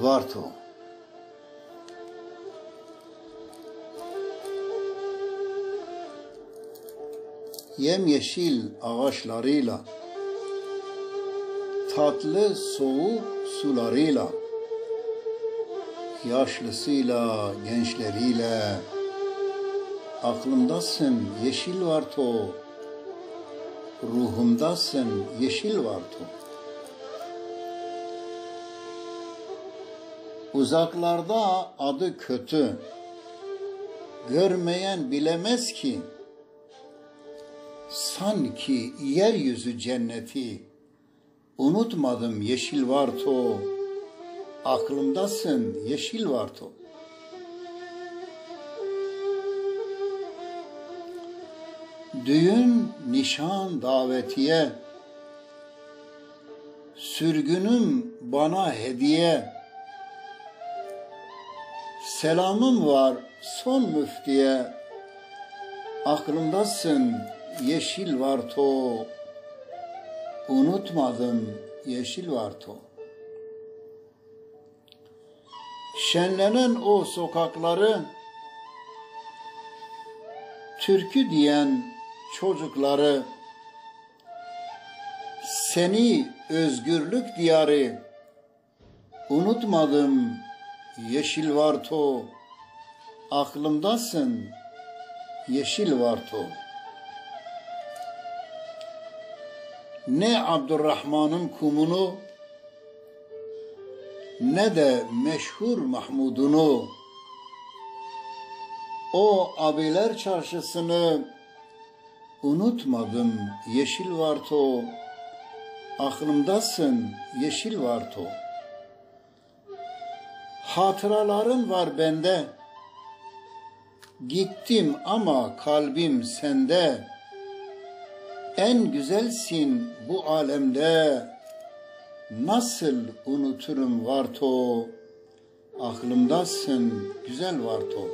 Varto. Yemyeşil ağaçlarıyla, tatlı soğuk sularıyla, yaşlısıyla, gençleriyle, aklımdasın yeşil Varto, ruhumdasın yeşil Varto. Uzaklarda adı kötü, görmeyen bilemez ki, sanki yeryüzü cenneti. Unutmadım yeşil Varto, aklımdasın yeşil Varto. Düğün, nişan, davetiye, sürgünüm bana hediye. Selamım var son müftiye, aklımdasın yeşil Varto, unutmadım yeşil Varto. Şenlenen o sokakları, türkü diyen çocukları, seni özgürlük diyarı, unutmadım yeşil Varto, aklımdasın yeşil Varto. Ne Abdurrahman'ın kumunu, ne de meşhur Mahmud'unu, o abiler çarşısını unutmadım yeşil Varto, aklımdasın yeşil Varto. Hatıraların var bende, gittim ama kalbim sende. En güzelsin bu alemde, nasıl unuturum Varto, aklımdasın güzel Varto.